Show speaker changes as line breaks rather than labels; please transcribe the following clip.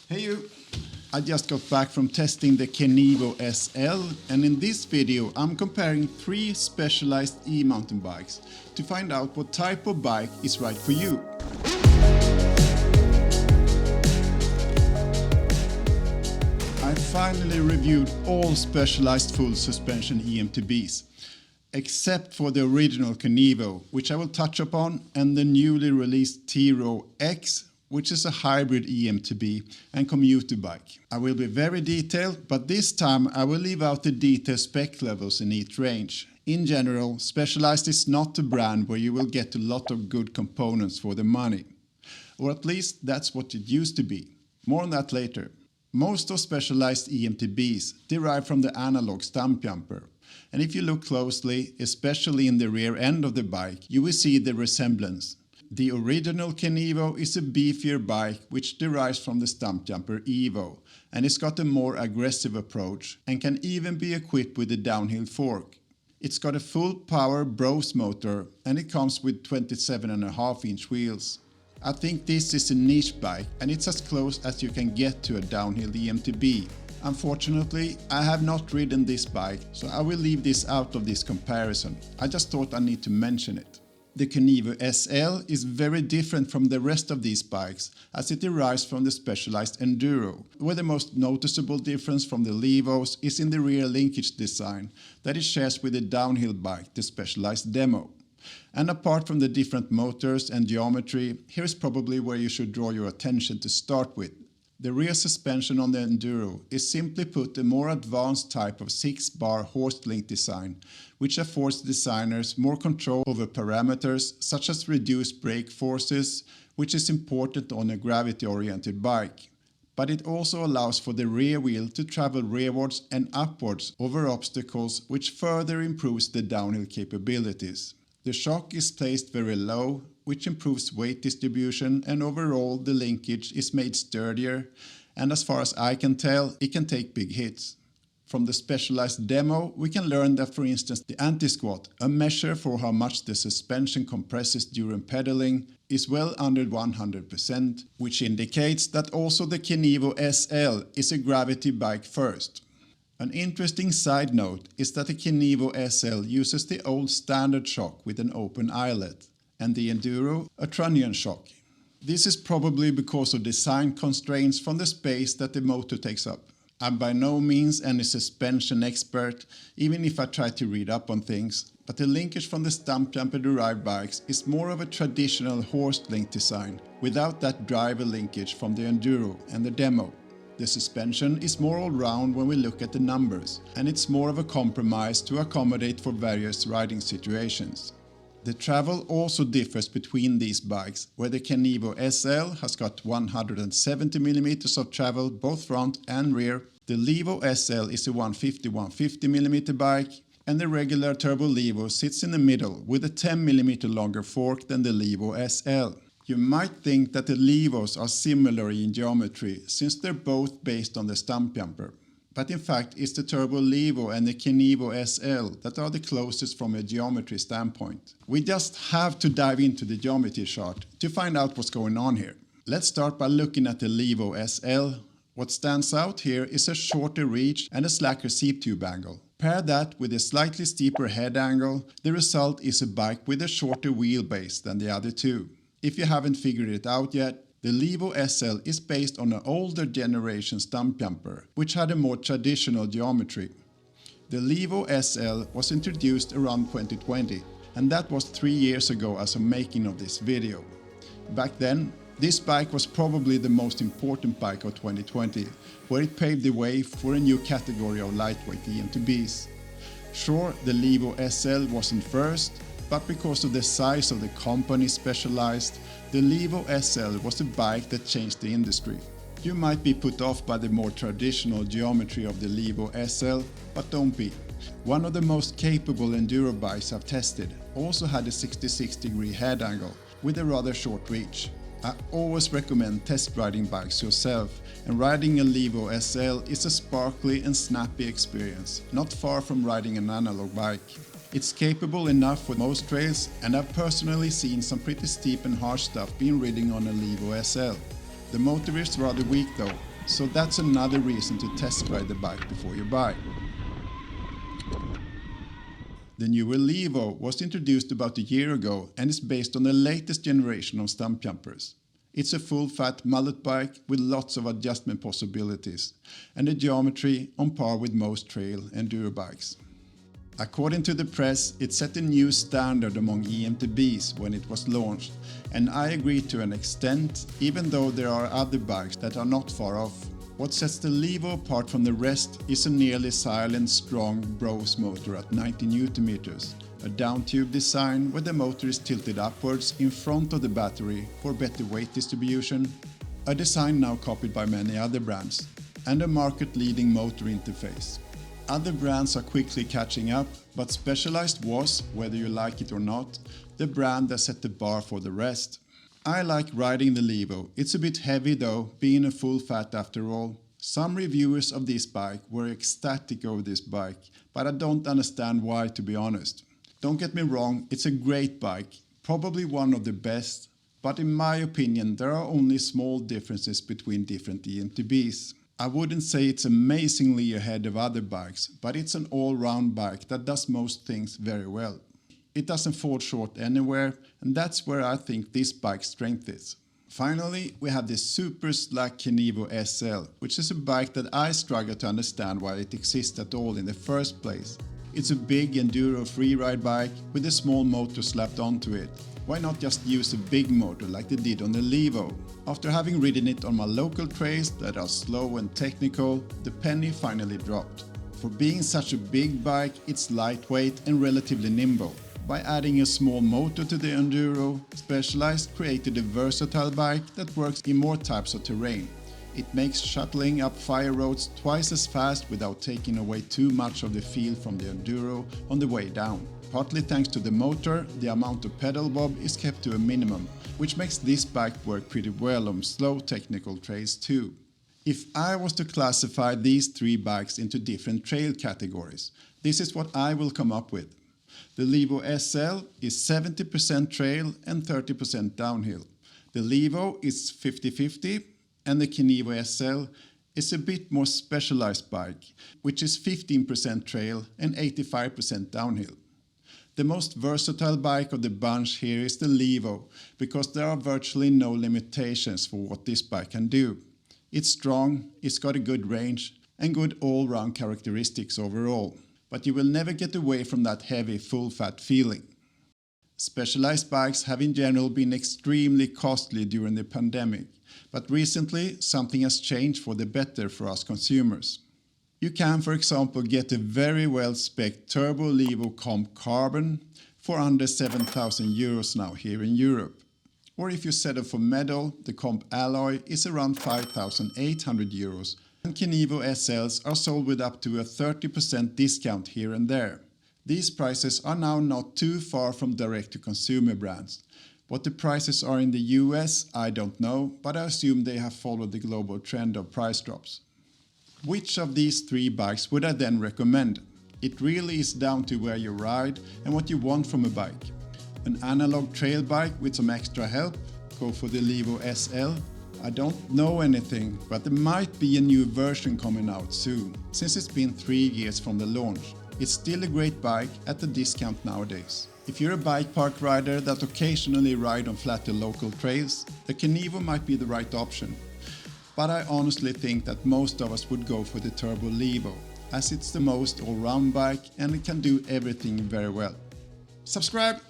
Hey you! I just got back from testing the Kenevo SL, and in this video I'm comparing 3 specialized e-mountain bikes to find out what type of bike is right for you. I finally reviewed all specialized full suspension eMTBs, except for the original Kenevo, which I will touch upon, and the newly released Turbo X, which is a hybrid eMTB and commuter bike. I will be very detailed, but this time I will leave out the detailed spec levels in each range. In general, Specialized is not a brand where you will get a lot of good components for the money. Or at least that's what it used to be. More on that later. Most of Specialized eMTBs derive from the analog Stumpjumper. And if you look closely, especially in the rear end of the bike, you will see the resemblance. The original Kenevo is a beefier bike which derives from the Stumpjumper Evo, and it's got a more aggressive approach and can even be equipped with a downhill fork. It's got a full power Bros motor and it comes with 27.5-inch wheels. I think this is a niche bike and it's as close as you can get to a downhill eMTB. Unfortunately, I have not ridden this bike, so I will leave this out of this comparison. I just thought I need to mention it. The Kenevo SL is very different from the rest of these bikes as it derives from the Specialized Enduro, where the most noticeable difference from the Levos is in the rear linkage design that it shares with the downhill bike, the Specialized Demo. And apart from the different motors and geometry, here's probably where you should draw your attention to start with. The rear suspension on the Enduro is simply put a more advanced type of 6-bar horsed link design, which affords designers more control over parameters such as reduced brake forces, which is important on a gravity-oriented bike. But it also allows for the rear wheel to travel rearwards and upwards over obstacles, which further improves the downhill capabilities. The shock is placed very low, which improves weight distribution, and overall the linkage is made sturdier, and as far as I can tell, it can take big hits. From the Specialized Demo, we can learn that, for instance, the anti-squat, a measure for how much the suspension compresses during pedaling, is well under 100%, which indicates that also the Kenevo SL is a gravity bike first. An interesting side note is that the Kenevo SL uses the old standard shock with an open eyelet, and the Enduro a trunnion shock. This is probably because of design constraints from the space that the motor takes up. I'm by no means any suspension expert, even if I try to read up on things, but the linkage from the Stumpjumper derived bikes is more of a traditional horsed link design, without that driver linkage from the Enduro and the Demo. The suspension is more all-round when we look at the numbers, and it's more of a compromise to accommodate for various riding situations. The travel also differs between these bikes, where the Kenevo SL has got 170mm of travel both front and rear, the Levo SL is a 150mm bike, and the regular Turbo LEVO sits in the middle with a 10mm longer fork than the Levo SL. You might think that the Levos are similar in geometry, since they're both based on the Stumpjumper. But in fact, it's the Turbo LEVO and the Kenevo SL that are the closest from a geometry standpoint. We just have to dive into the geometry chart to find out what's going on here. Let's start by looking at the Levo SL. What stands out here is a shorter reach and a slacker seat tube angle. Pair that with a slightly steeper head angle, the result is a bike with a shorter wheelbase than the other two. If you haven't figured it out yet, the Levo SL is based on an older generation Stumpjumper, which had a more traditional geometry. The Levo SL was introduced around 2020, and that was 3 years ago as of making of this video. Back then, this bike was probably the most important bike of 2020, where it paved the way for a new category of lightweight eMTBs. Sure, the Levo SL wasn't first, but because of the size of the company Specialized, the Levo SL was a bike that changed the industry. You might be put off by the more traditional geometry of the Levo SL, but don't be. One of the most capable enduro bikes I've tested also had a 66-degree head angle with a rather short reach. I always recommend test riding bikes yourself, and riding a Levo SL is a sparkly and snappy experience, not far from riding an analog bike. It's capable enough for most trails, and I've personally seen some pretty steep and harsh stuff being ridden on a Levo SL. The motor is rather weak though, so that's another reason to test ride the bike before you buy. The newer Levo was introduced about a year ago and is based on the latest generation of Stumpjumpers. It's a full-fat mullet bike with lots of adjustment possibilities and a geometry on par with most trail enduro bikes. According to the press, it set a new standard among eMTBs when it was launched, and I agree to an extent, even though there are other bikes that are not far off. What sets the Levo apart from the rest is a nearly silent, strong Bros motor at 90 Nm, a down-tube design where the motor is tilted upwards in front of the battery for better weight distribution, a design now copied by many other brands, and a market-leading motor interface. Other brands are quickly catching up, but Specialized was, whether you like it or not, the brand that set the bar for the rest. I like riding the Levo. It's a bit heavy though, being a full fat after all. Some reviewers of this bike were ecstatic over this bike, but I don't understand why, to be honest. Don't get me wrong, it's a great bike, probably one of the best, but in my opinion there are only small differences between different eMTBs. I wouldn't say it's amazingly ahead of other bikes, but it's an all-round bike that does most things very well. It doesn't fall short anywhere, and that's where I think this bike's strength is. Finally, we have this super slack Kenevo SL, which is a bike that I struggle to understand why it exists at all in the first place. It's a big enduro freeride bike with a small motor slapped onto it. Why not just use a big motor like they did on the Levo? After having ridden it on my local trails that are slow and technical, the penny finally dropped. For being such a big bike, it's lightweight and relatively nimble. By adding a small motor to the enduro, Specialized created a versatile bike that works in more types of terrain. It makes shuttling up fire roads twice as fast without taking away too much of the feel from the enduro on the way down. Partly thanks to the motor, the amount of pedal bob is kept to a minimum, which makes this bike work pretty well on slow technical trails too. If I was to classify these three bikes into different trail categories, this is what I will come up with. The Levo SL is 70% trail and 30% downhill. The Levo is 50-50, and the Kenevo SL is a bit more specialized bike, which is 15% trail and 85% downhill. The most versatile bike of the bunch here is the Levo, because there are virtually no limitations for what this bike can do. It's strong, it's got a good range, and good all-round characteristics overall. But you will never get away from that heavy, full-fat feeling. Specialized bikes have in general been extremely costly during the pandemic, but recently something has changed for the better for us consumers. You can, for example, get a very well-spec'd Turbo LEVO Comp Carbon for under 7,000 euros now here in Europe. Or if you settle for metal, the Comp Alloy is around 5,800 euros. And Kenevo SLs are sold with up to a 30% discount here and there. These prices are now not too far from direct-to-consumer brands. What the prices are in the US, I don't know, but I assume they have followed the global trend of price drops. Which of these three bikes would I then recommend? It really is down to where you ride and what you want from a bike. An analog trail bike with some extra help? Go for the Levo SL. I don't know anything, but there might be a new version coming out soon, since it's been 3 years from the launch. It's still a great bike at a discount nowadays. If you're a bike park rider that occasionally ride on flatter local trails, the Kenevo might be the right option. But I honestly think that most of us would go for the Turbo LEVO, as it's the most all-round bike and it can do everything very well. Subscribe!